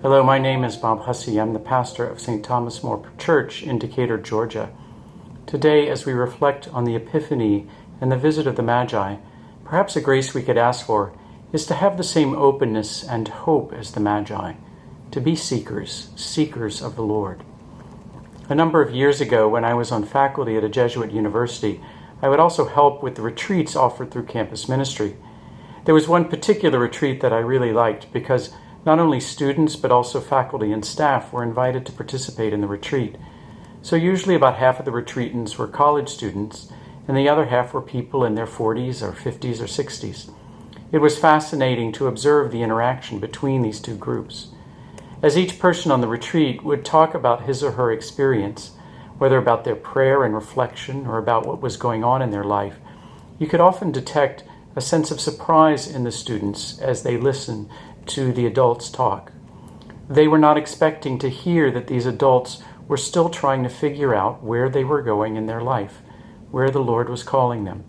Hello, my name is Bob Hussey. I'm the pastor of St. Thomas More Church in Decatur, Georgia. Today, as we reflect on the Epiphany and the visit of the Magi, perhaps a grace we could ask for is to have the same openness and hope as the Magi, to be seekers of the Lord. A number of years ago, when I was on faculty at a Jesuit university, I would also help with the retreats offered through campus ministry. There was one particular retreat that I really liked because not only students but also faculty and staff were invited to participate in the retreat. So usually about half of the retreatants were college students and the other half were people in their 40s or 50s or 60s. It was fascinating to observe the interaction between these two groups. As each person on the retreat would talk about his or her experience, whether about their prayer and reflection or about what was going on in their life, you could often detect a sense of surprise in the students as they listened to the adults talk. They were not expecting to hear that these adults were still trying to figure out where they were going in their life, where the Lord was calling them.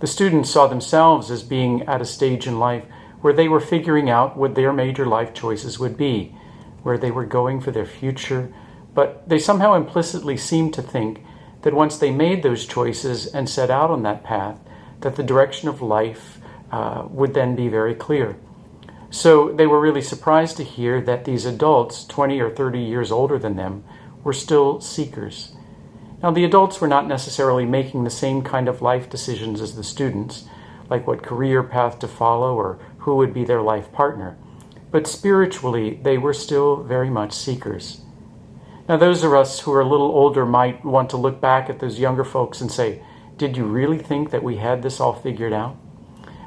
The students saw themselves as being at a stage in life where they were figuring out what their major life choices would be, where they were going for their future, but they somehow implicitly seemed to think that once they made those choices and set out on that path, that the direction of life would then be very clear. So they were really surprised to hear that these adults, 20 or 30 years older than them, were still seekers. Now, the adults were not necessarily making the same kind of life decisions as the students, like what career path to follow or who would be their life partner. But spiritually, they were still very much seekers. Now, those of us who are a little older might want to look back at those younger folks and say, did you really think that we had this all figured out?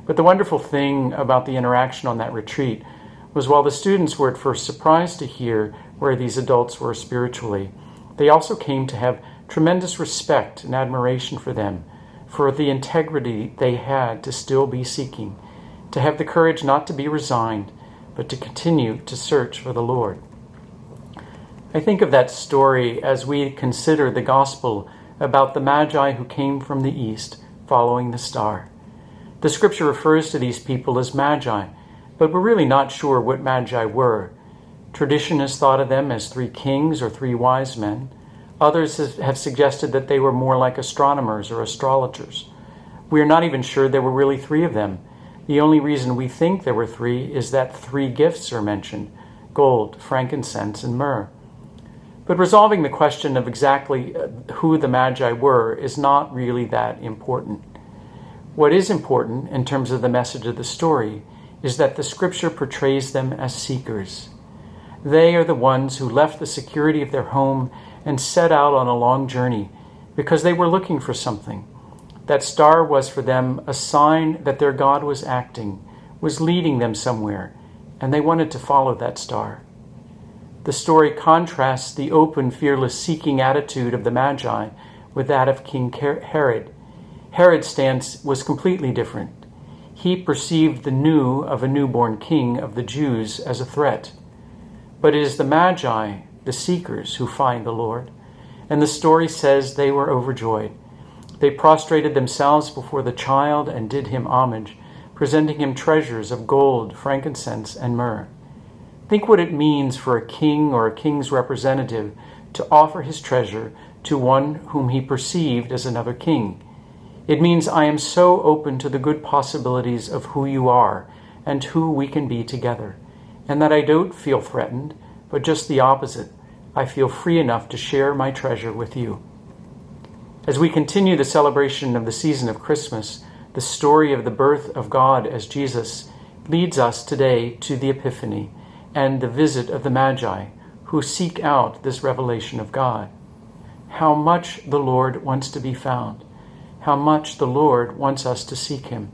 But the wonderful thing about the interaction on that retreat was while the students were at first surprised to hear where these adults were spiritually, they also came to have tremendous respect and admiration for them, for the integrity they had to still be seeking, to have the courage not to be resigned, but to continue to search for the Lord. I think of that story as we consider the gospel about the Magi who came from the east following the star. The scripture refers to these people as Magi, but we're really not sure what Magi were. Tradition has thought of them as 3 kings or 3 wise men. Others have suggested that they were more like astronomers or astrologers. We are not even sure there were really 3 of them. The only reason we think there were 3 is that 3 gifts are mentioned: gold, frankincense, and myrrh. But resolving the question of exactly who the Magi were is not really that important. What is important in terms of the message of the story is that the scripture portrays them as seekers. They are the ones who left the security of their home and set out on a long journey because they were looking for something. That star was for them a sign that their God was acting, was leading them somewhere, and they wanted to follow that star. The story contrasts the open, fearless, seeking attitude of the Magi with that of King Herod. Herod's stance was completely different. He perceived the news of a newborn king of the Jews as a threat. But it is the Magi, the seekers, who find the Lord. And the story says they were overjoyed. They prostrated themselves before the child and did him homage, presenting him treasures of gold, frankincense, and myrrh. Think what it means for a king or a king's representative to offer his treasure to one whom he perceived as another king. It means I am so open to the good possibilities of who you are and who we can be together, and that I don't feel threatened, but just the opposite. I feel free enough to share my treasure with you. As we continue the celebration of the season of Christmas, the story of the birth of God as Jesus leads us today to the Epiphany and the visit of the Magi, who seek out this revelation of God. How much the Lord wants to be found. How much the Lord wants us to seek him.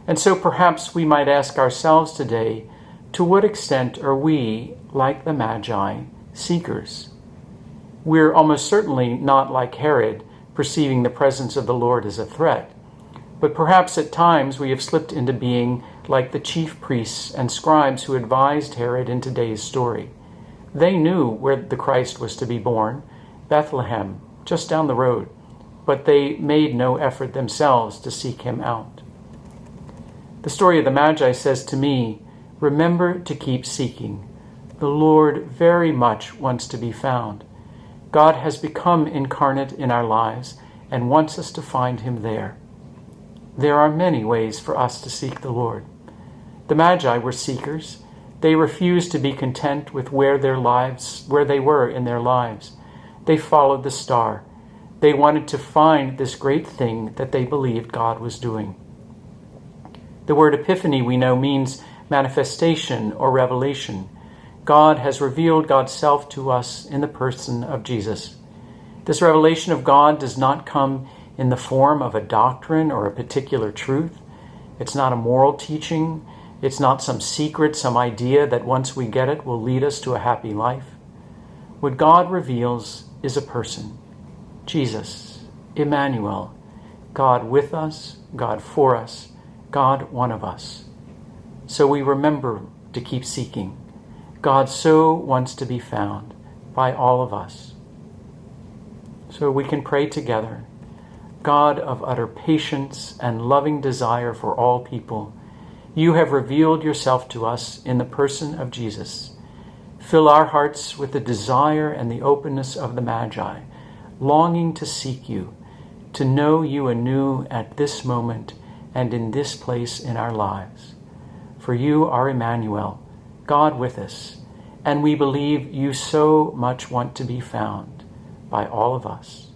And so perhaps we might ask ourselves today, to what extent are we, like the Magi, seekers? We're almost certainly not like Herod, perceiving the presence of the Lord as a threat. But perhaps at times we have slipped into being like the chief priests and scribes who advised Herod in today's story. They knew where the Christ was to be born, Bethlehem, just down the road, but they made no effort themselves to seek him out. The story of the Magi says to me, remember to keep seeking. The Lord very much wants to be found. God has become incarnate in our lives and wants us to find him there. There are many ways for us to seek the Lord. The Magi were seekers. They refused to be content with where they were in their lives. They followed the star. They wanted to find this great thing that they believed God was doing. The word epiphany, we know, means manifestation or revelation. God has revealed God's self to us in the person of Jesus. This revelation of God does not come in the form of a doctrine or a particular truth. It's not a moral teaching. It's not some secret, some idea that once we get it will lead us to a happy life. What God reveals is a person, Jesus, Emmanuel, God with us, God for us, God one of us. So we remember to keep seeking. God so wants to be found by all of us. So we can pray together. God of utter patience and loving desire for all people, you have revealed yourself to us in the person of Jesus. Fill our hearts with the desire and the openness of the Magi, longing to seek you, to know you anew at this moment and in this place in our lives. For you are Emmanuel, God with us, and we believe you so much want to be found by all of us.